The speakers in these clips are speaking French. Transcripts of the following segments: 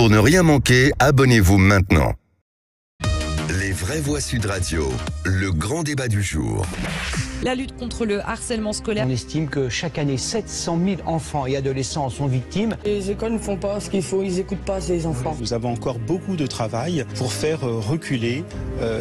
Pour ne rien manquer, abonnez-vous maintenant. Les vraies voix Sud Radio, le grand débat du jour. La lutte contre le harcèlement scolaire. On estime que chaque année, 700 000 enfants et adolescents en sont victimes. Les écoles ne font pas ce qu'il faut, ils n'écoutent pas ces enfants. Nous avons encore beaucoup de travail pour faire reculer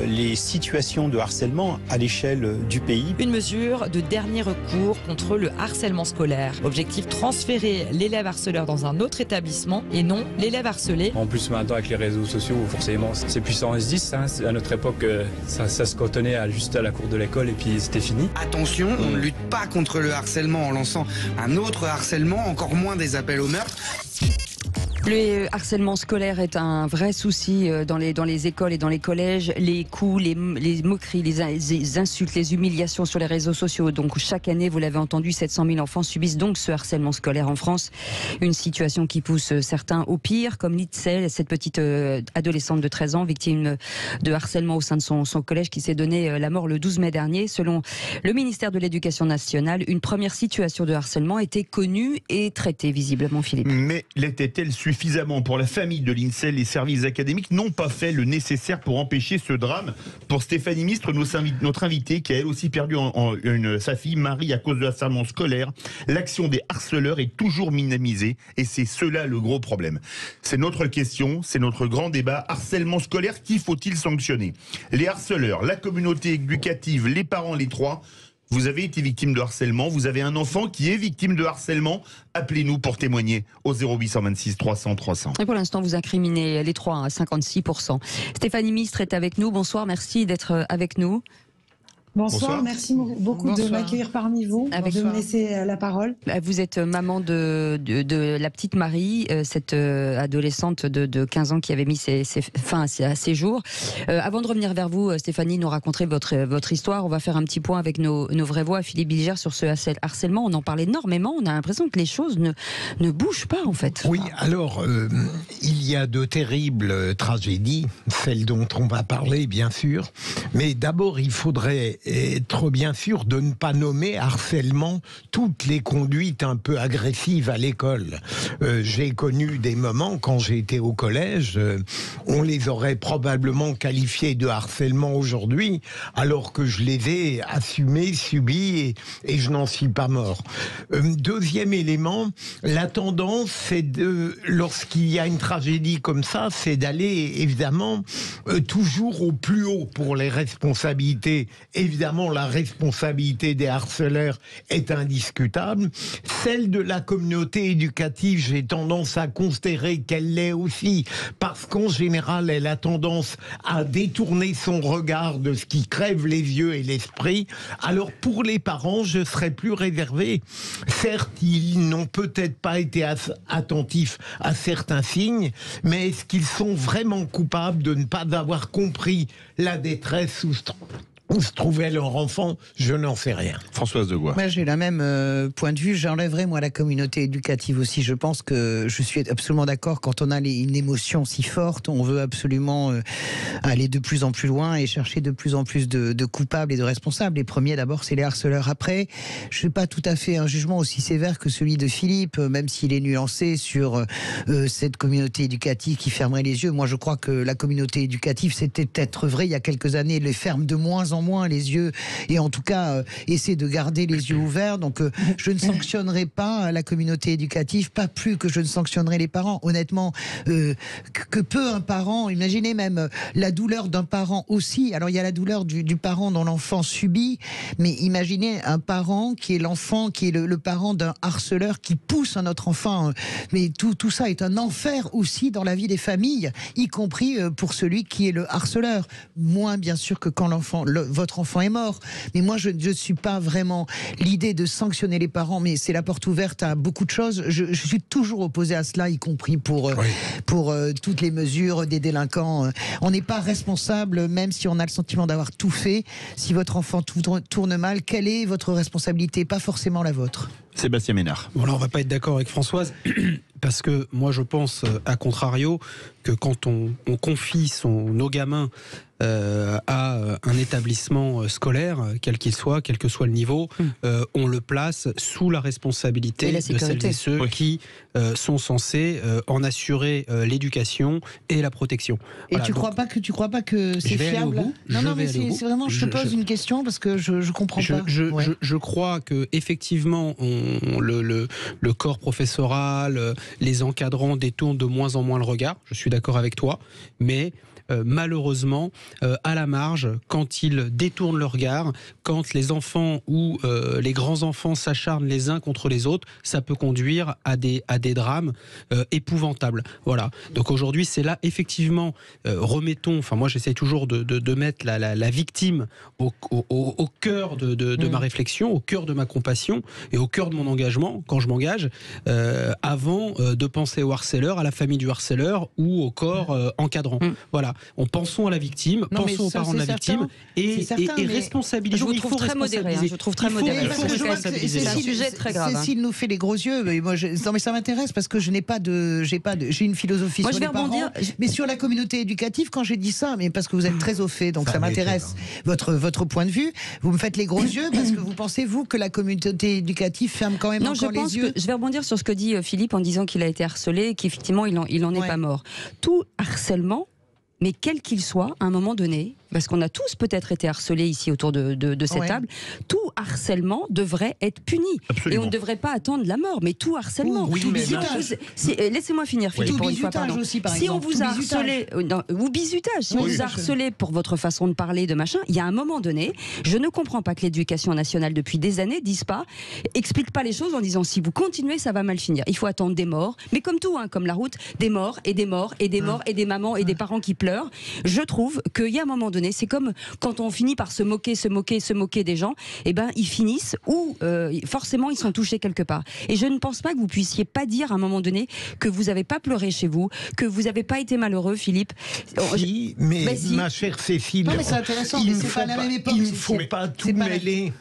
les situations de harcèlement à l'échelle du pays. Une mesure de dernier recours contre le harcèlement scolaire. Objectif, transférer l'élève harceleur dans un autre établissement et non l'élève harcelé. En plus maintenant avec les réseaux sociaux, forcément c'est puissant S10. À notre époque, ça se cantonnait juste à la cour de l'école et puis c'était fini. Attention, on ne lutte pas contre le harcèlement en lançant un autre harcèlement, encore moins des appels au meurtre. Le harcèlement scolaire est un vrai souci dans les écoles et dans les collèges. Les coups, les moqueries, les insultes, les humiliations sur les réseaux sociaux. Donc chaque année, vous l'avez entendu, 700 000 enfants subissent donc ce harcèlement scolaire en France. Une situation qui pousse certains au pire, comme Litzel, cette petite adolescente de 13 ans, victime de harcèlement au sein de son collège, qui s'est donné la mort le 12 mai dernier. Selon le ministère de l'Éducation nationale, une première situation de harcèlement était connue et traitée visiblement, Philippe. Mais l'était-elle suffisamment pour la famille de Litzel? Les services académiques n'ont pas fait le nécessaire pour empêcher ce drame. Pour Stéphanie Mistre, notre invitée, qui a elle aussi perdu sa fille Marie à cause de harcèlement scolaire, l'action des harceleurs est toujours minimisée et c'est cela le gros problème. C'est notre question, c'est notre grand débat. Harcèlement scolaire, qui faut-il sanctionner? Les harceleurs, la communauté éducative, les parents, les trois. Vous avez été victime de harcèlement, vous avez un enfant qui est victime de harcèlement, appelez-nous pour témoigner au 0826 300 300. Et pour l'instant, vous incriminez les trois à 56%. Stéphanie Mistre est avec nous, bonsoir, merci d'être avec nous. Bonsoir, merci beaucoup de m'accueillir parmi vous, de me laisser la parole. Vous êtes maman de la petite Marie, cette adolescente de 15 ans qui avait mis fin à ses jours. Avant de revenir vers vous, Stéphanie, nous raconter votre histoire, on va faire un petit point avec nos vraies voix. Philippe Bilger, sur ce harcèlement, on en parle énormément, on a l'impression que les choses ne bougent pas en fait. Oui, alors, il y a de terribles tragédies, celles dont on va parler bien sûr, mais d'abord il faudrait être bien sûr de ne pas nommer harcèlement toutes les conduites un peu agressives à l'école. J'ai connu des moments quand j'étais au collège, on les aurait probablement qualifiés de harcèlement aujourd'hui, alors que je les ai assumés, subis et je n'en suis pas mort. Deuxième élément, la tendance, c'est lorsqu'il y a une tragédie comme ça, c'est d'aller évidemment toujours au plus haut pour les responsabilités. Évidemment, la responsabilité des harceleurs est indiscutable. Celle de la communauté éducative, j'ai tendance à considérer qu'elle l'est aussi, parce qu'en général, elle a tendance à détourner son regard de ce qui crève les yeux et l'esprit. Alors, pour les parents, je serais plus réservé. Certes, ils n'ont peut-être pas été attentifs à certains signes, mais est-ce qu'ils sont vraiment coupables de ne pas avoir compris la détresse où se trouvait leur enfant? Je n'en sais rien. Françoise Degois. Moi, j'ai la même point de vue. J'enlèverai, moi, la communauté éducative aussi. Je pense que je suis absolument d'accord. Quand on a une émotion si forte, on veut absolument aller de plus en plus loin et chercher de plus en plus de coupables et de responsables. Les premiers, d'abord, c'est les harceleurs. Après, je ne fais pas tout à fait un jugement aussi sévère que celui de Philippe, même s'il est nuancé sur cette communauté éducative qui fermerait les yeux. Moi, je crois que la communauté éducative, c'était peut-être vrai il y a quelques années, les ferme de moins en moins les yeux et en tout cas essaie de garder les yeux ouverts. Donc je ne sanctionnerai pas la communauté éducative, pas plus que je ne sanctionnerai les parents. Honnêtement, que peut un parent, imaginez même la douleur d'un parent aussi. Alors il y a la douleur du parent dont l'enfant subit, mais imaginez un parent qui est l'enfant, qui est le parent d'un harceleur qui pousse un autre enfant. Mais tout ça est un enfer aussi dans la vie des familles, y compris pour celui qui est le harceleur. Moins bien sûr que quand votre enfant est mort. Mais moi, je ne suis pas vraiment l'idée de sanctionner les parents, mais c'est la porte ouverte à beaucoup de choses. Je suis toujours opposé à cela, y compris pour toutes les mesures des délinquants. On n'est pas responsable, même si on a le sentiment d'avoir tout fait. Si votre enfant tourne mal, quelle est votre responsabilité? Pas forcément la vôtre. Sébastien Ménard. Bon, là, on ne va pas être d'accord avec Françoise, parce que moi, je pense, à contrario, que quand on confie nos gamins à un établissement scolaire, quel qu'il soit, quel que soit le niveau, on le place sous la responsabilité de celles et ceux qui sont censés en assurer l'éducation et la protection. Et tu crois pas que c'est fiable? Non, mais c'est vraiment, je te pose une question parce que je comprends pas. Je crois que effectivement, le corps professoral, les encadrants détournent de moins en moins le regard. Je suis d'accord avec toi, mais malheureusement, à la marge, quand ils détournent le regard, quand les enfants ou les grands-enfants s'acharnent les uns contre les autres, ça peut conduire à des drames épouvantables. Voilà. Donc aujourd'hui, c'est là, effectivement, remettons, enfin moi j'essaie toujours de mettre la victime au cœur de ma réflexion, au cœur de ma compassion et au cœur de mon engagement, quand je m'engage, avant de penser au harceleur, à la famille du harceleur ou au corps encadrant. Voilà. Pensons à la victime, pensons aux parents de la victime et responsabilisons. Je vous trouve très modéré. Je trouve très modéré. C'est un sujet très grave. Cécile nous fait les gros yeux. Mais moi, non, mais ça m'intéresse parce que j'ai une philosophie sur les parents. Mais sur la communauté éducative, quand j'ai dit ça, mais parce que vous êtes très au fait, donc ça m'intéresse votre point de vue. Vous me faites les gros yeux parce que vous pensez, vous, que la communauté éducative ferme quand même encore les yeux. Je vais rebondir sur ce que dit Philippe en disant qu'il a été harcelé et qu'effectivement, il en est pas mort. Tout harcèlement, mais quel qu'il soit, à un moment donné, parce qu'on a tous peut-être été harcelés ici autour de cette table, tout harcèlement devrait être puni. Absolument. Et on ne devrait pas attendre la mort, mais tout harcèlement. Laissez-moi finir, Philippe, pour une fois, pardon. Aussi, si on vous a harcelé, ou bizutage, si on vous a harcelé pour votre façon de parler, de machin, il y a un moment donné, je ne comprends pas que l'éducation nationale, depuis des années, explique pas les choses en disant si vous continuez, ça va mal finir. Il faut attendre des morts, mais comme tout, comme la route, des morts, et des morts, et des morts, et des mamans, et des parents qui pleurent. Je trouve qu'il y a un moment donné, c'est comme quand on finit par se moquer des gens, et ben ils finissent ou forcément ils sont touchés quelque part. Et je ne pense pas que vous puissiez pas dire à un moment donné que vous n'avez pas pleuré chez vous, que vous n'avez pas été malheureux, Philippe. Si, mais ma chère Cécile, non, mais c'est intéressant, il ne faut pas tout mêler.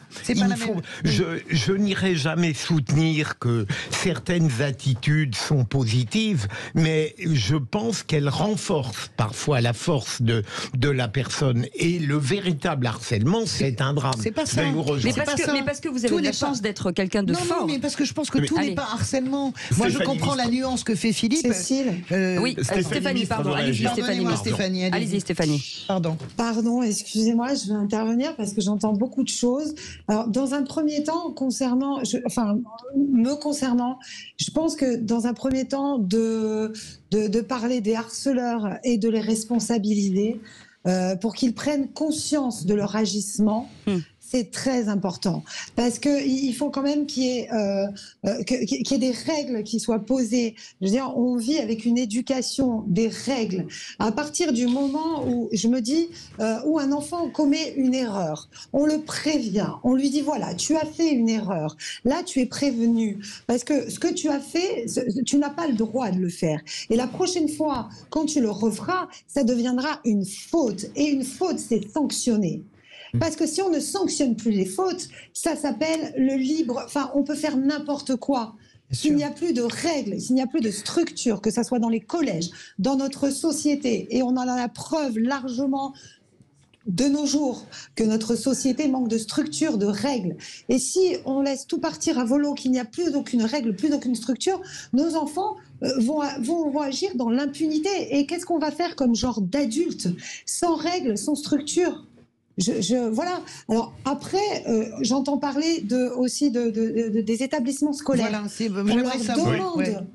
Je n'irai jamais soutenir que certaines attitudes sont positives, mais je pense qu'elles renforcent parfois la force de la personne. Et le véritable harcèlement, c'est un drame. C'est pas ça. Mais parce que vous avez la chance d'être quelqu'un de fort. Non, mais parce que je pense que tout n'est pas harcèlement. Moi, je comprends la nuance que fait Philippe. Cécile. Oui, Stéphanie, pardon. Allez-y, Stéphanie. Allez-y, Stéphanie. Pardon, excusez-moi, je vais intervenir parce que j'entends beaucoup de choses. Alors, dans un premier temps, me concernant, je pense que dans un premier temps, de parler des harceleurs et de les responsabiliser, pour qu'ils prennent conscience de leur agissement, c'est très important. Parce qu'il faut quand même qu'il y ait des règles qui soient posées. Je veux dire, on vit avec une éducation, des règles. À partir du moment où, je me dis, où un enfant commet une erreur, on le prévient, on lui dit, voilà, tu as fait une erreur. Là, tu es prévenu. Parce que ce que tu as fait, tu n'as pas le droit de le faire. Et la prochaine fois, quand tu le referas, ça deviendra une faute. Et une faute, c'est sanctionné. Parce que si on ne sanctionne plus les fautes, ça s'appelle le libre... Enfin, on peut faire n'importe quoi. S'il n'y a plus de règles, s'il n'y a plus de structure, que ça soit dans les collèges, dans notre société, et on en a la preuve largement de nos jours, que notre société manque de structure, de règles. Et si on laisse tout partir à volo, qu'il n'y a plus d'aucune règle, plus d'aucune structure, nos enfants vont agir dans l'impunité. Et qu'est-ce qu'on va faire comme genre d'adultes, sans règles, sans structure ? Voilà. Alors après, j'entends parler aussi des établissements scolaires. Voilà, on leur demande.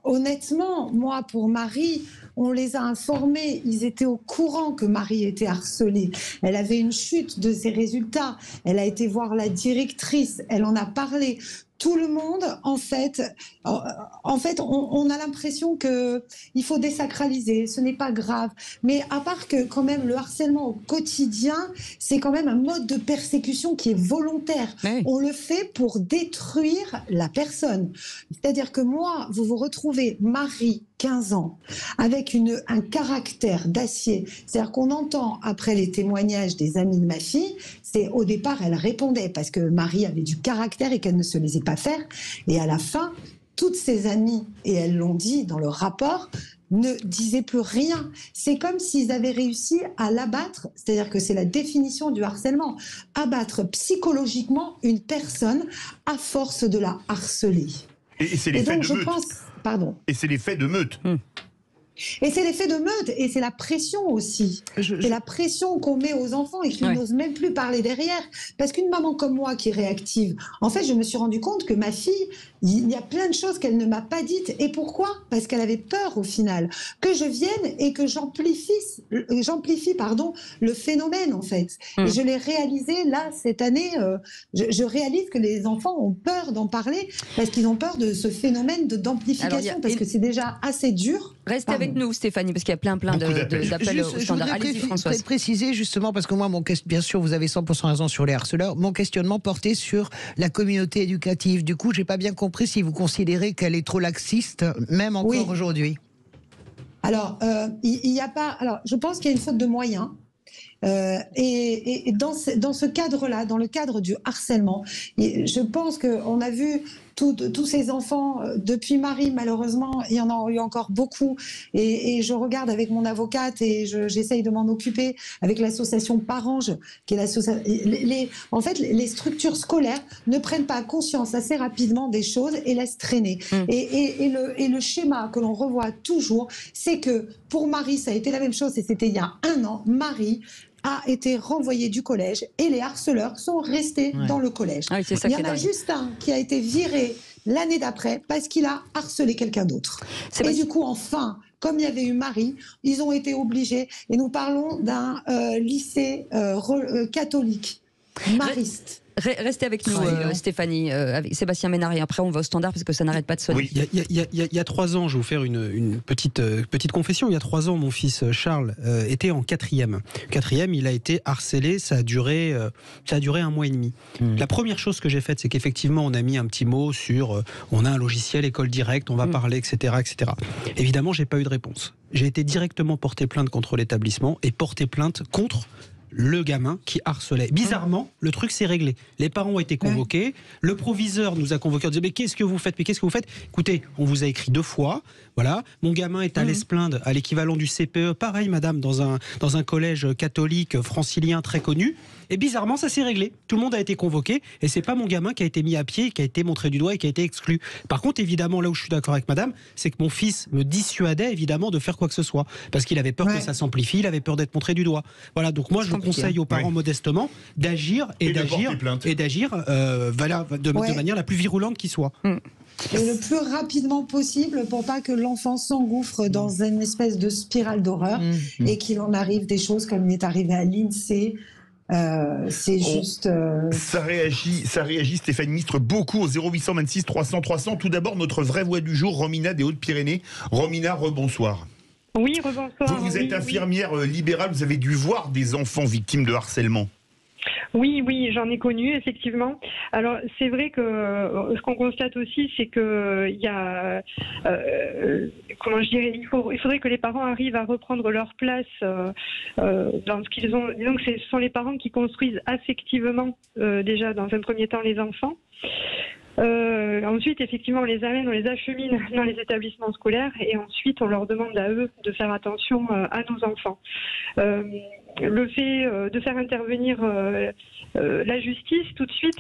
Honnêtement, moi, pour Marie, on les a informés. Ils étaient au courant que Marie était harcelée. Elle avait une chute de ses résultats. Elle a été voir la directrice. Elle en a parlé. Tout le monde, en fait, on a l'impression qu'il faut désacraliser, ce n'est pas grave. Mais à part que quand même le harcèlement au quotidien, c'est quand même un mode de persécution qui est volontaire. Oui. On le fait pour détruire la personne. C'est-à-dire que moi, vous retrouvez Marie, 15 ans, avec un caractère d'acier. C'est-à-dire qu'on entend, après les témoignages des amis de ma fille, au départ, elle répondait parce que Marie avait du caractère et qu'elle ne se laissait pas faire. Et à la fin, toutes ses amies, et elles l'ont dit dans le rapport, ne disaient plus rien. C'est comme s'ils avaient réussi à l'abattre, c'est-à-dire que c'est la définition du harcèlement, abattre psychologiquement une personne à force de la harceler. Et c'est l'effet de meute. Pardon. Et c'est l'effet de meute. Et c'est l'effet de meute, et c'est la pression aussi. C'est la pression qu'on met aux enfants et qui n'osent même plus parler derrière. Parce qu'une maman comme moi qui est réactive, en fait, je me suis rendu compte que ma fille, il y a plein de choses qu'elle ne m'a pas dites. Et pourquoi? Parce qu'elle avait peur au final. Que je vienne et que j'amplifie le phénomène, en fait. Et je l'ai réalisé là, cette année. Je réalise que les enfants ont peur d'en parler parce qu'ils ont peur de ce phénomène d'amplification, parce que c'est déjà assez dur. Restez avec nous, Stéphanie, parce qu'il y a plein d'appels au standard. Allez-y, Françoise. Je voudrais préciser justement, parce que moi, bien sûr, vous avez 100% raison sur les harceleurs. Mon questionnement portait sur la communauté éducative. Du coup, j'ai pas bien compris si vous considérez qu'elle est trop laxiste, même encore aujourd'hui. Alors, il n'y a pas. Alors, je pense qu'il y a une faute de moyens. Et dans ce cadre-là, dans le cadre du harcèlement, je pense qu'on a vu tous ces enfants, depuis Marie, malheureusement, il y en a eu encore beaucoup. Et je regarde avec mon avocate et j'essaye de m'en occuper avec l'association Parange, qui est l'association. En fait, les structures scolaires ne prennent pas conscience assez rapidement des choses et laissent traîner. Et le schéma que l'on revoit toujours, c'est que pour Marie, ça a été la même chose, et c'était il y a 1 an. Marie a été renvoyé du collège et les harceleurs sont restés dans le collège. Il y en a juste un qui a été viré l'année d'après parce qu'il a harcelé quelqu'un d'autre. Et du coup, enfin, comme il y avait eu Marie, ils ont été obligés, et nous parlons d'un lycée catholique, mariste. Restez avec nous, Stéphanie, avec Sébastien Ménard, et après on va au standard parce que ça n'arrête pas de sonner. Oui, il y a 3 ans, je vais vous faire une petite confession. Il y a 3 ans, mon fils Charles était en 4e. 4e, il a été harcelé, ça a duré 1 mois et demi. La première chose que j'ai faite, c'est qu'effectivement, on a mis un petit mot sur, on a un logiciel école directe, on va parler, etc., etc. Évidemment, j'ai pas eu de réponse. J'ai été directement porté plainte contre l'établissement et porté plainte contre le gamin qui harcelait. Bizarrement, le truc s'est réglé. Les parents ont été convoqués. Le proviseur nous a convoqués. On disait, mais qu'est-ce que vous faites? Mais qu'est-ce que vous faites? Écoutez, on vous a écrit 2 fois. Voilà. Mon gamin est allé se plaindre à l'équivalent du CPE. Pareil, madame, dans un collège catholique francilien très connu. Et bizarrement, ça s'est réglé. Tout le monde a été convoqué. Et c'est pas mon gamin qui a été mis à pied, qui a été montré du doigt et qui a été exclu. Par contre, évidemment, là où je suis d'accord avec madame, c'est que mon fils me dissuadait évidemment de faire quoi que ce soit. Parce qu'il avait peur que ça s'amplifie, il avait peur d'être montré du doigt. Voilà. Donc moi, je conseille aux parents modestement d'agir de manière la plus virulente qui soit. Et le plus rapidement possible pour pas que l'enfant s'engouffre dans une espèce de spirale d'horreur et qu'il en arrive des choses comme il est arrivé à l'INSEE. C'est juste. Ça réagit, Stéphanie Ministre, beaucoup au 0826 300 300. Tout d'abord, notre vraie voix du jour, Romina des Hautes-Pyrénées. Romina, rebonsoir. Oui, rebonsoir. Vous êtes infirmière libérale, vous avez dû voir des enfants victimes de harcèlement. Oui, j'en ai connu, effectivement. Alors, c'est vrai que ce qu'on constate aussi, c'est que il y a, comment je dirais, il faudrait que les parents arrivent à reprendre leur place dans ce qu'ils ont. Disons que ce sont les parents qui construisent affectivement, déjà, dans un premier temps, les enfants. Ensuite, effectivement, on les amène, on les achemine dans les établissements scolaires et ensuite, on leur demande à eux de faire attention à nos enfants. Le fait de faire intervenir la justice tout de suite,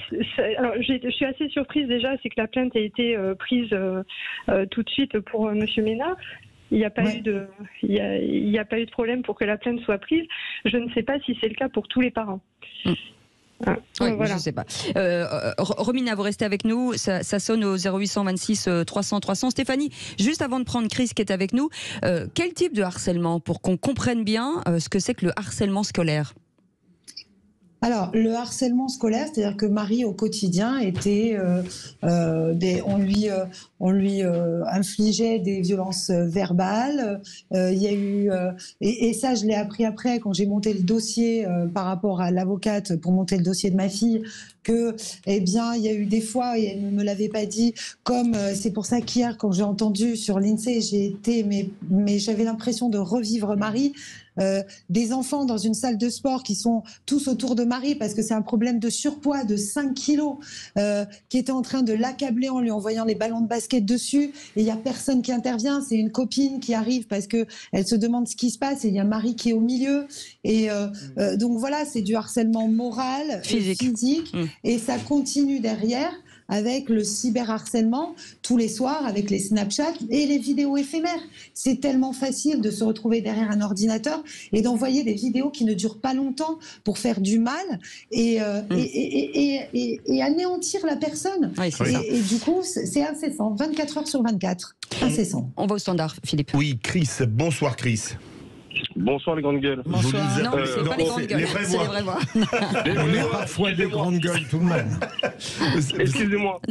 alors je suis assez surprise déjà, c'est que la plainte a été prise tout de suite pour Monsieur Ménard. Il n'y a pas eu de problème pour que la plainte soit prise. Je ne sais pas si c'est le cas pour tous les parents. Oui, voilà. Je ne sais pas. Romina, vous restez avec nous. Ça sonne au 0826 300 300. Stéphanie, juste avant de prendre Chris qui est avec nous, quel type de harcèlement, pour qu'on comprenne bien ce que c'est que le harcèlement scolaire? Alors, le harcèlement scolaire, c'est-à-dire que Marie, au quotidien, était, on lui infligeait des violences verbales. Il y a eu, et ça, je l'ai appris après quand j'ai monté le dossier par rapport à l'avocate pour monter le dossier de ma fille. que, eh bien, il y a eu des fois, et elle ne me l'avait pas dit, comme c'est pour ça qu'hier, quand j'ai entendu sur l'INSEE, j'ai été, mais j'avais l'impression de revivre Marie. Des enfants dans une salle de sport qui sont tous autour de Marie parce que c'est un problème de surpoids de 5 kilos qui était en train de l'accabler en lui envoyant les ballons de basket dessus et il n'y a personne qui intervient, c'est une copine qui arrive parce qu'elle se demande ce qui se passe et il y a Marie qui est au milieu et donc voilà, c'est du harcèlement moral, physique et ça continue derrière avec le cyberharcèlement tous les soirs, avec les Snapchat et les vidéos éphémères. C'est tellement facile de se retrouver derrière un ordinateur et d'envoyer des vidéos qui ne durent pas longtemps pour faire du mal et anéantir la personne. Oui, et du coup, c'est incessant, 24 heures sur 24, incessant. On va au standard, Philippe. Oui, Chris. Bonsoir, Chris. Bonsoir les grandes gueules. Bonsoir. Non, c'est pas les grandes gueules, c'est les vraies voix. On est parfois des grandes gueules tout de même. Excusez-moi.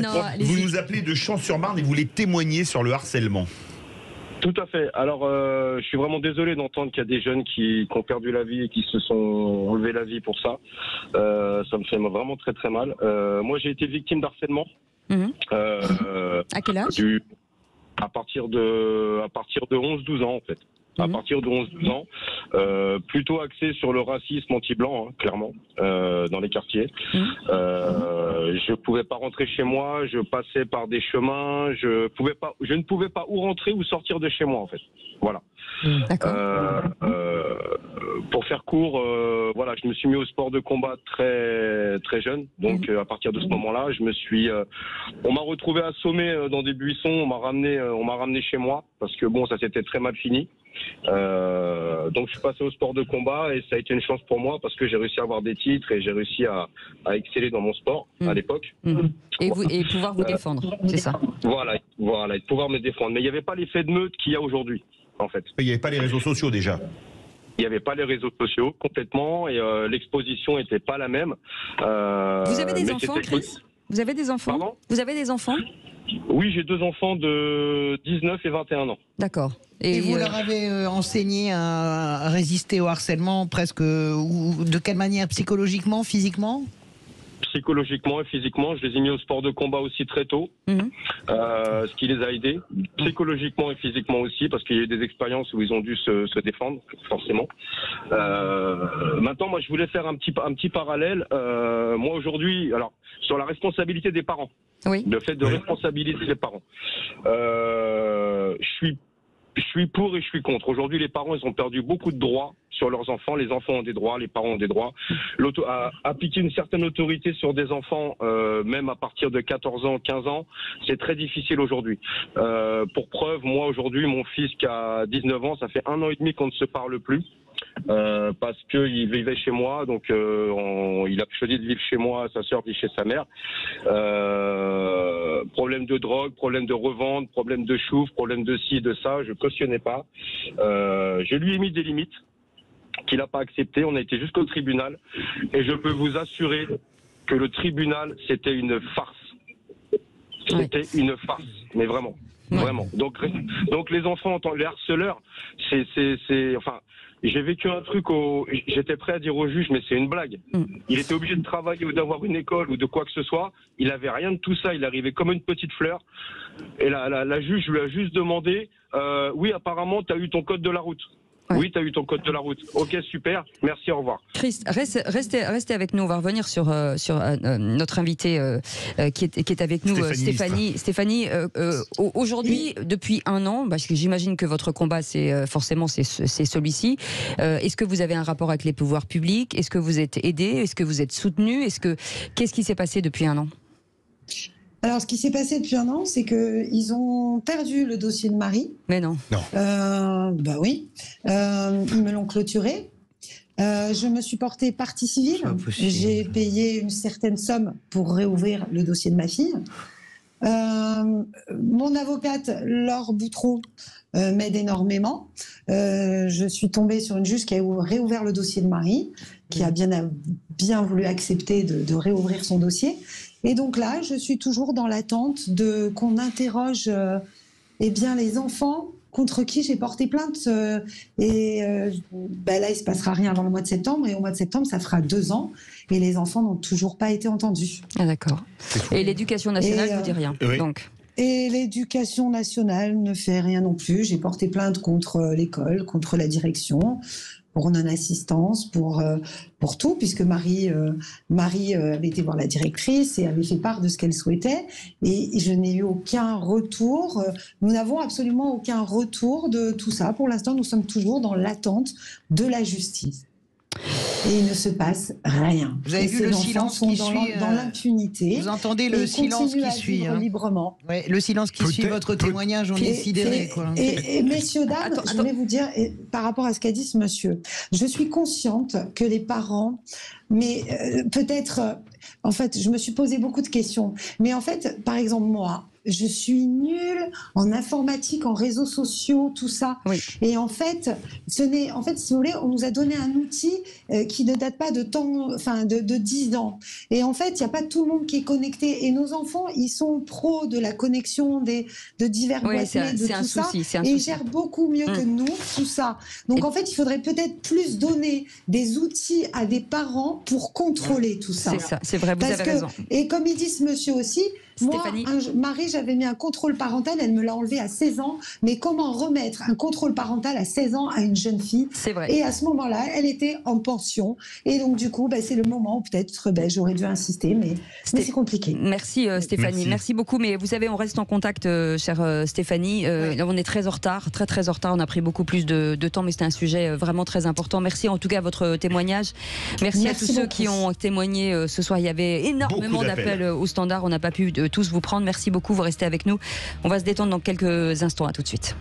Vous nous appelez de Champs-sur-Marne et vous voulez témoigner sur le harcèlement. Tout à fait. Alors, je suis vraiment désolé d'entendre qu'il y a des jeunes qui ont perdu la vie et qui se sont enlevés la vie pour ça. Ça me fait vraiment très très mal. Moi, j'ai été victime d'harcèlement. À quel âge À partir de 11-12 ans, en fait. À partir de 11-12 ans, plutôt axé sur le racisme anti-blanc, hein, clairement, dans les quartiers. Je pouvais pas rentrer chez moi, je passais par des chemins, je ne pouvais pas où rentrer ou sortir de chez moi, en fait. Voilà. Pour faire court, voilà, je me suis mis au sport de combat très très jeune. Donc à partir de ce moment-là, on m'a retrouvé assommé dans des buissons, on m'a ramené chez moi parce que bon, ça s'était très mal fini. Donc je suis passé au sport de combat et ça a été une chance pour moi parce que j'ai réussi à avoir des titres et j'ai réussi à exceller dans mon sport à l'époque. Et pouvoir vous défendre, c'est ça. Voilà, et pouvoir me défendre. Mais il n'y avait pas l'effet de meute qu'il y a aujourd'hui, en fait. Il n'y avait pas les réseaux sociaux déjà. Il n'y avait pas les réseaux sociaux complètement et l'exposition n'était pas la même. Vous avez des enfants, Chris ? Vous avez des enfants ? Pardon ? Vous avez des enfants ? Oui, j'ai 2 enfants de 19 et 21 ans. D'accord. Et vous leur avez enseigné à résister au harcèlement presque, ou de quelle manière? Psychologiquement, physiquement? Psychologiquement et physiquement, je les ai mis au sport de combat aussi très tôt, ce qui les a aidés, psychologiquement et physiquement aussi, parce qu'il y a eu des expériences où ils ont dû se défendre, forcément. Maintenant, moi, je voulais faire un petit parallèle. Moi, aujourd'hui, alors, sur la responsabilité des parents, le fait de responsabiliser les parents, je suis pour et je suis contre. Aujourd'hui, les parents, ils ont perdu beaucoup de droits sur leurs enfants. Les enfants ont des droits, les parents ont des droits. Appliquer une certaine autorité sur des enfants, même à partir de 14 ans, 15 ans, c'est très difficile aujourd'hui. Pour preuve, moi, aujourd'hui, mon fils qui a 19 ans, ça fait 1 an et demi qu'on ne se parle plus. Parce qu'il vivait chez moi, donc il a choisi de vivre chez moi, sa sœur vit chez sa mère. Problème de drogue, problème de revente, problème de chouffe, problème de ci, de ça, je cautionnais pas. Je lui ai mis des limites qu'il n'a pas acceptées, on a été jusqu'au tribunal, et je peux vous assurer que le tribunal, c'était une farce. C'était une farce, mais vraiment. Vraiment. Donc les enfants, les harceleurs, enfin, j'ai vécu un truc j'étais prêt à dire au juge, mais c'est une blague. Il était obligé de travailler ou d'avoir une école ou de quoi que ce soit. Il avait rien de tout ça. Il arrivait comme une petite fleur. Et la juge lui a juste demandé, oui, apparemment, tu as eu ton code de la route. Oui, tu as eu ton code de la route. Ok, super. Merci, au revoir. Chris, restez avec nous. On va revenir sur notre invité qui est avec nous, Stéphanie. Stéphanie, aujourd'hui, depuis 1 an, parce que j'imagine que votre combat, c'est celui-ci. Est-ce que vous avez un rapport avec les pouvoirs publics? Est-ce que vous êtes aidé? Est-ce que vous êtes soutenu? Qu'est-ce qui s'est passé depuis 1 an? Alors, ce qui s'est passé depuis 1 an, c'est qu'ils ont perdu le dossier de Marie. Mais non. Bah oui. Ils me l'ont clôturé. Je me suis portée partie civile. J'ai payé une certaine somme pour réouvrir le dossier de ma fille. Mon avocate, Laure Boutron, m'aide énormément. Je suis tombée sur une juge qui a réouvert le dossier de Marie, qui a bien voulu accepter de réouvrir son dossier. Et donc là, je suis toujours dans l'attente qu'on interroge les enfants contre qui j'ai porté plainte. Là, il se passera rien avant le mois de septembre. Et au mois de septembre, ça fera 2 ans. Et les enfants n'ont toujours pas été entendus. Ah, d'accord. Et l'éducation nationale ne vous dit rien. Donc. Et l'éducation nationale ne fait rien non plus. J'ai porté plainte contre l'école, contre la direction, pour non-assistance, pour tout, puisque Marie avait été voir la directrice et avait fait part de ce qu'elle souhaitait. Et je n'ai eu aucun retour. Nous n'avons absolument aucun retour de tout ça. Pour l'instant, nous sommes toujours dans l'attente de la justice. Et il ne se passe rien. Vous avez vu le silence qui suit dans l'impunité. Vous entendez le silence qui suit librement. Ouais, le silence qui suit votre témoignage, on est sidéré. Et messieurs, dames, je voulais vous dire, par rapport à ce qu'a dit ce monsieur, je suis consciente que les parents, mais peut-être, en fait, je me suis posé beaucoup de questions. Mais en fait, par exemple, moi, je suis nulle en informatique, en réseaux sociaux, tout ça. Oui. Et en fait, si vous voulez, on nous a donné un outil qui ne date pas de 10 ans. Et en fait, il n'y a pas tout le monde qui est connecté. Et nos enfants, ils sont pros de la connexion de divers boîtes mail, de tout ça. Et ils gèrent beaucoup mieux que nous, tout ça. Donc en fait, il faudrait peut-être plus donner des outils à des parents pour contrôler tout ça. C'est ça, c'est vrai, vous avez raison. Et comme il dit ce monsieur aussi, Stéphanie. moi, Marie, j'avais mis un contrôle parental, elle me l'a enlevé à 16 ans. Mais comment remettre un contrôle parental à 16 ans à une jeune fille? C'est vrai. Et à ce moment-là, elle était en pension. Et donc, du coup, c'est le moment où peut-être j'aurais dû insister, mais c'est compliqué. Merci Stéphanie, merci beaucoup. Mais vous savez, on reste en contact, chère Stéphanie. On est très en retard, très en retard. On a pris beaucoup plus de temps, mais c'était un sujet vraiment très important. Merci en tout cas à votre témoignage. Merci à tous ceux qui ont témoigné ce soir. Il y avait énormément d'appels au standard. On n'a pas pu tous vous prendre. Merci beaucoup, vous restez avec nous. On va se détendre dans quelques instants. À tout de suite.